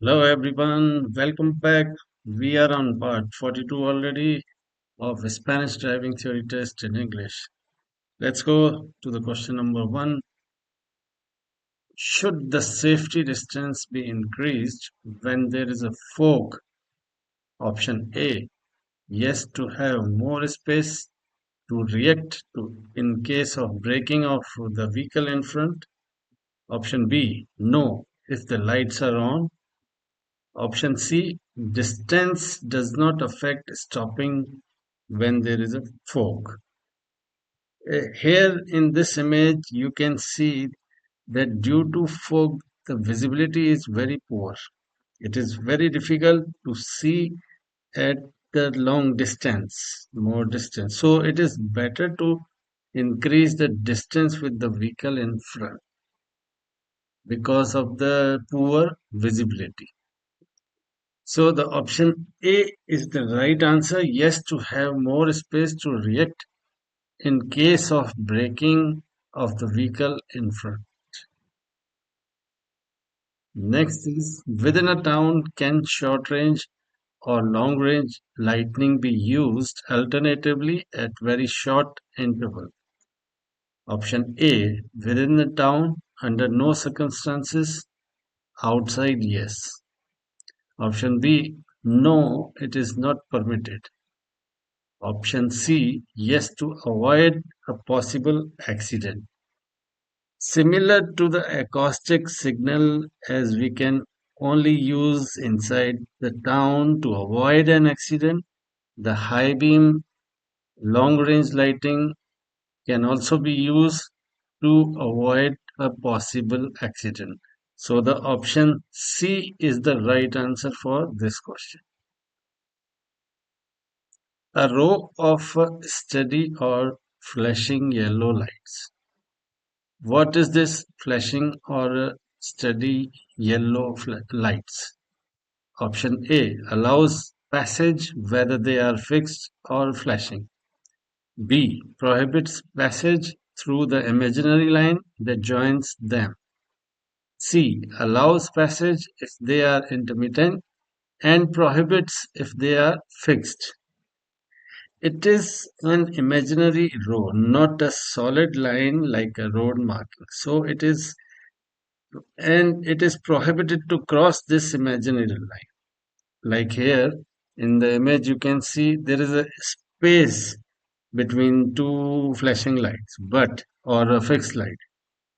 Hello everyone, welcome back. We are on part 42 already of Spanish driving theory test in English. Let's go to the question number one. Should the safety distance be increased when there is a fog? Option A, yes, to have more space to react to in case of braking of the vehicle in front. Option B, no, if the lights are on. Option C, distance does not affect stopping when there is a fog. Here in this image, you can see that due to fog, the visibility is very poor. It is very difficult to see at the long distance, more distance. So it is better to increase the distance with the vehicle in front because of the poor visibility. So the option A is the right answer. Yes, to have more space to react in case of braking of the vehicle in front. Next is within a town, can short range or long range lighting be used alternatively at very short interval? Option A, within the town, under no circumstances, outside, yes. Option B, no, it is not permitted. Option C, yes, to avoid a possible accident. Similar to the acoustic signal, as we can only use inside the town to avoid an accident, the high beam long range lighting can also be used to avoid a possible accident. So the option C is the right answer for this question. A row of steady or flashing yellow lights. What is this flashing or steady yellow lights? Option A allows passage whether they are fixed or flashing. B prohibits passage through the imaginary line that joins them. C allows passage if they are intermittent and prohibits if they are fixed. It is an imaginary road, not a solid line like a road marking. So it is prohibited to cross this imaginary line. Like here in the image, you can see there is a space between two flashing lights, or a fixed light,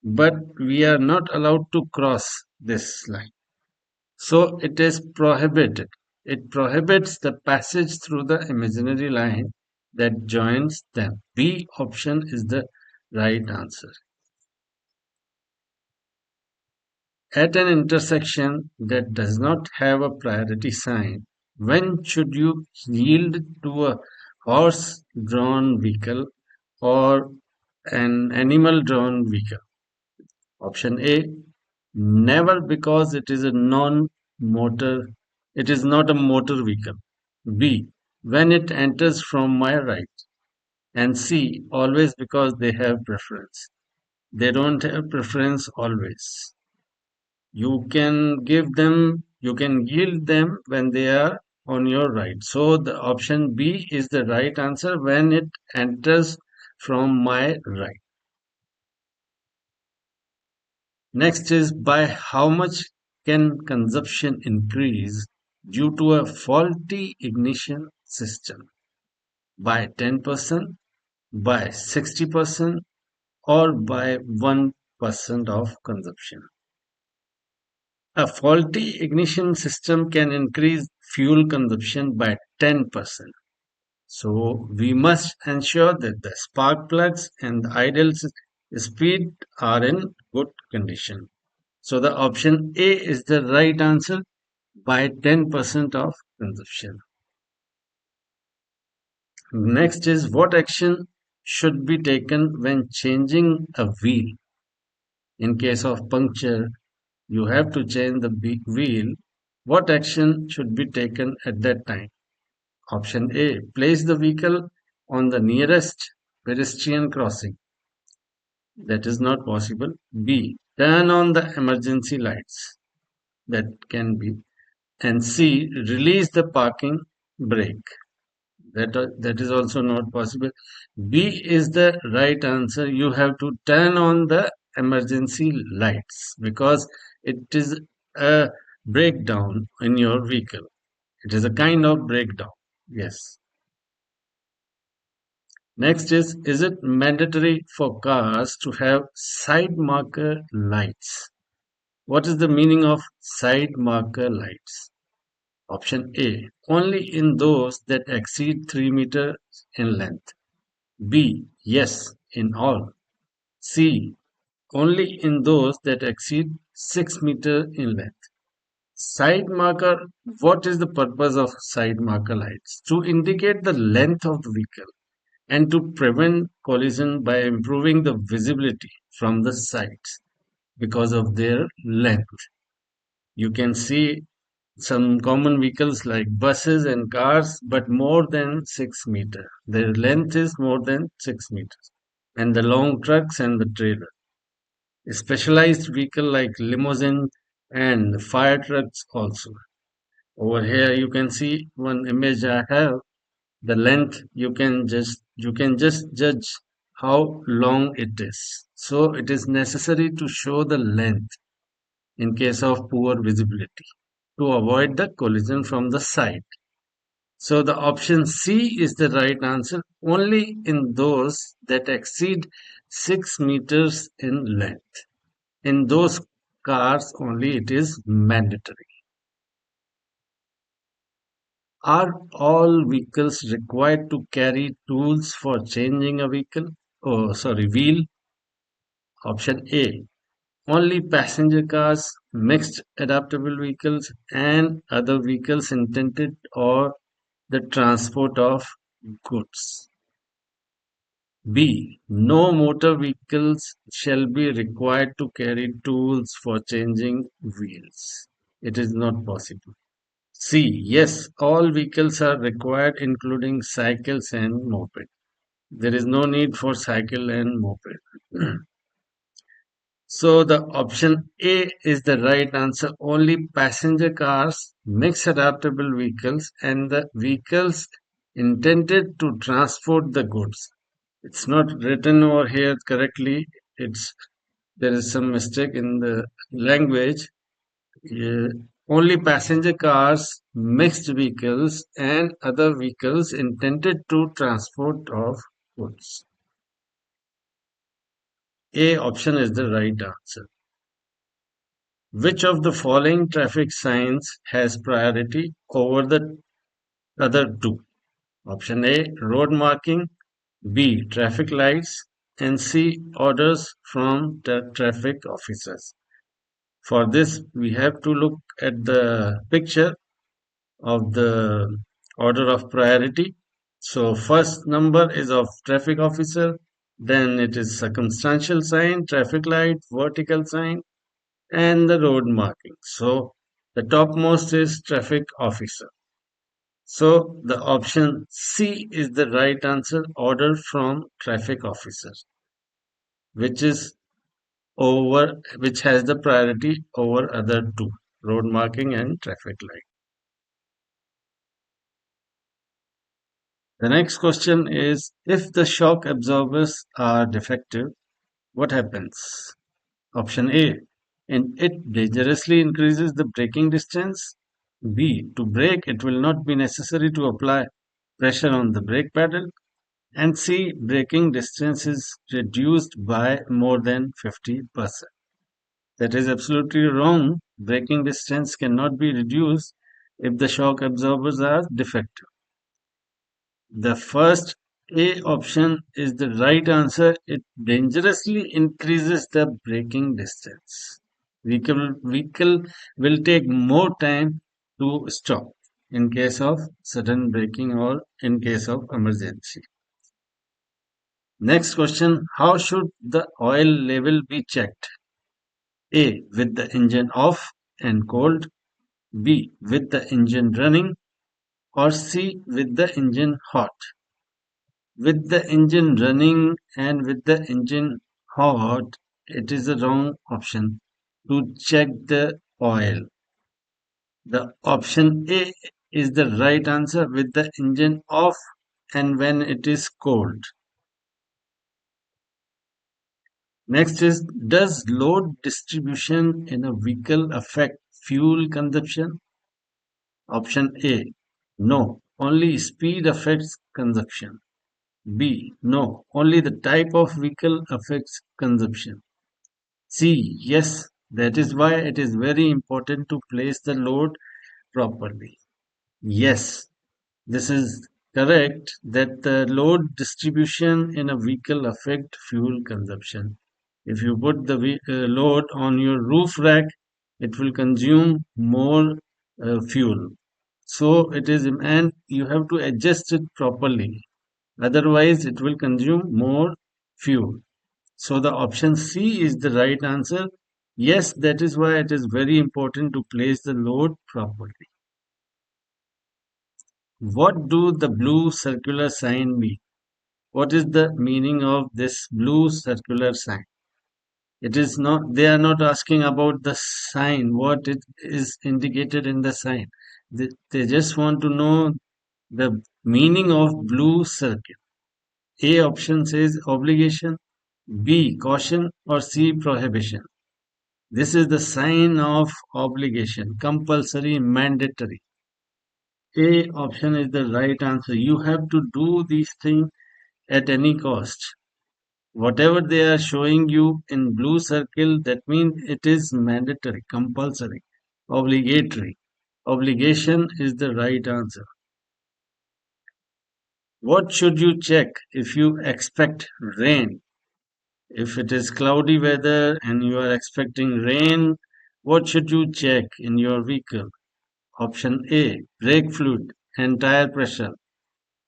but we are not allowed to cross this line. So it is prohibited. It prohibits the passage through the imaginary line that joins them. B option is the right answer. At an intersection that does not have a priority sign, when should you yield to a horse-drawn vehicle or an animal-drawn vehicle? Option A, never, because it is a non-motor, it is not a motor vehicle. B, when it enters from my right. And C, always, because they have preference. They don't have preference always. You can yield them when they are on your right. So the option B is the right answer, when it enters from my right. Next is, by how much can consumption increase due to a faulty ignition system? By 10%, by 60%, or by 1% of consumption? A faulty ignition system can increase fuel consumption by 10%. So we must ensure that the spark plugs and the idle speed are in good condition. So the option A is the right answer, by 10% of consumption. Next is, what action should be taken when changing a wheel? In case of puncture, you have to change the wheel. What action should be taken at that time? Option A, place the vehicle on the nearest pedestrian crossing. That is not possible. B, turn on the emergency lights. That can be. and C. Release the parking brake. That is also not possible. B is the right answer. You have to turn on the emergency lights because it is a breakdown in your vehicle. It is a kind of breakdown. Yes. Next is it mandatory for cars to have side marker lights? What is the meaning of side marker lights? Option A, only in those that exceed 3 meters in length. B, yes, in all. C, only in those that exceed 6 meters in length. Side marker, what is the purpose of side marker lights? To indicate the length of the vehicle and to prevent collision by improving the visibility from the sides because of their length. You can see some common vehicles like buses and cars, but more than 6 meters. Their length is more than 6 meters. And the long trucks and the trailer. A specialized vehicle like limousine and fire trucks also. Over here you can see one image I have. The length you can just judge how long it is. So it is necessary to show the length in case of poor visibility to avoid the collision from the side. So the option C is the right answer only in those that exceed 6 meters in length. In those cars only it is mandatory. Are all vehicles required to carry tools for changing a vehicle? Oh, sorry, wheel. Option A. Only passenger cars, mixed adaptable vehicles, and other vehicles intended or the transport of goods. B. No motor vehicles shall be required to carry tools for changing wheels. It is not possible. C. Yes, all vehicles are required, including cycles and moped. There is no need for cycle and moped. So the option A is the right answer. Only passenger cars, mixed adaptable vehicles, and the vehicles intended to transport the goods. It's not written over here correctly. It's there is some mistake in the language. Yeah, only passenger cars, mixed vehicles, and other vehicles intended to transport of goods. A option is the right answer. Which of the following traffic signs has priority over the other two? Option A, road marking, B, traffic lights, and C, orders from the traffic officers. For this, we have to look at the picture of the order of priority. So first number is of traffic officer, then it is circumstantial sign, traffic light, vertical sign, and the road marking. So the topmost is traffic officer. So the option C is the right answer, order from traffic officer, which is which has the priority over other two, road marking and traffic light. The next question is, if the shock absorbers are defective, what happens? Option A, and it dangerously increases the braking distance. B, to brake it will not be necessary to apply pressure on the brake pedal. And C, braking distance is reduced by more than 50%. That is absolutely wrong. Braking distance cannot be reduced if the shock absorbers are defective. The first A option is the right answer. It dangerously increases the braking distance. Vehicle will take more time to stop in case of sudden braking or in case of emergency. Next question, how should the oil level be checked? A, with the engine off and cold. B, with the engine running. Or C, with the engine hot. With the engine running and with the engine hot, it is a wrong option to check the oil. The option A is the right answer with the engine off and when it is cold. Next is, does load distribution in a vehicle affect fuel consumption? Option A, no, only speed affects consumption. B, no, only the type of vehicle affects consumption. C, yes, that is why it is very important to place the load properly. Yes, this is correct that the load distribution in a vehicle affect fuel consumption. If you put the load on your roof rack, it will consume more fuel. So it is, and you have to adjust it properly. Otherwise, it will consume more fuel. So the option C is the right answer. Yes, that is why it is very important to place the load properly. What do the blue circular sign mean? What is the meaning of this blue circular sign? It is not, they are not asking about the sign, what it is indicated in the sign. They just want to know the meaning of blue circle. A option says obligation, B caution, or C prohibition. This is the sign of obligation, compulsory, mandatory. A option is the right answer. You have to do these things at any cost. Whatever they are showing you in blue circle, that means it is mandatory, compulsory, obligatory. Obligation is the right answer. What should you check if you expect rain? If it is cloudy weather and you are expecting rain, what should you check in your vehicle? Option A, brake fluid and tire pressure.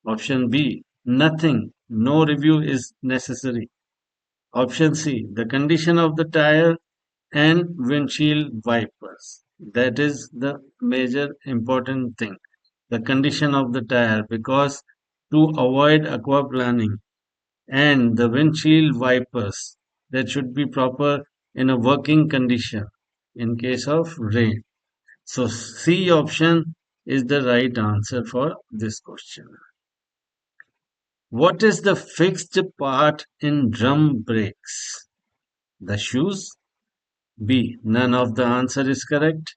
Option B, nothing, no review is necessary. Option C, the condition of the tire and windshield wipers. That is the major important thing. The condition of the tire, because to avoid aquaplaning, and the windshield wipers that should be proper in a working condition in case of rain. So C option is the right answer for this question. What is the fixed part in drum brakes? The shoes? B. None of the answer is correct.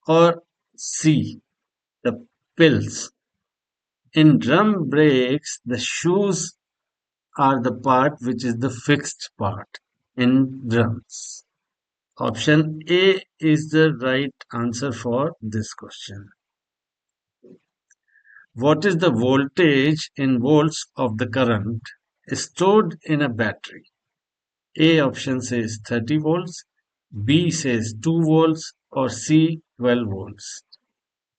Or C. The pills. In drum brakes, the shoes are the part which is the fixed part in drums. Option A is the right answer for this question. What is the voltage in volts of the current stored in a battery? A option says 30 volts, B says 2 volts, or C 12 volts.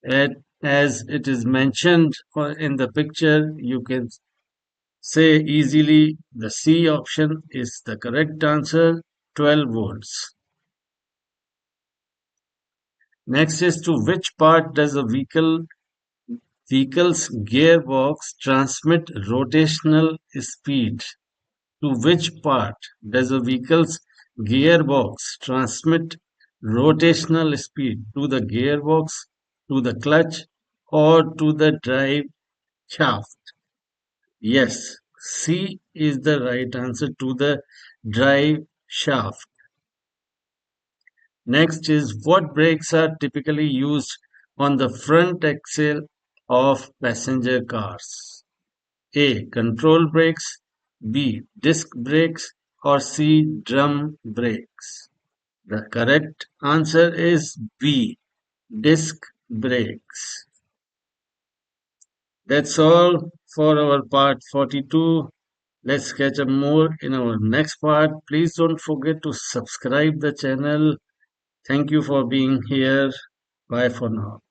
As it is mentioned in the picture, you can say easily the C option is the correct answer, 12 volts. Next is, to which part does a vehicle's gearbox transmit rotational speed? To which part does a vehicle's gearbox transmit rotational speed? To the gearbox, to the clutch, or to the drive shaft? Yes, C is the right answer, to the drive shaft. Next is, what brakes are typically used on the front axle of passenger cars? A. Control brakes, B. Disc brakes, or C. Drum brakes. The correct answer is B. Disc brakes. That's all for our part 42. Let's catch up more in our next part. Please don't forget to subscribe the channel. Thank you for being here. Bye for now.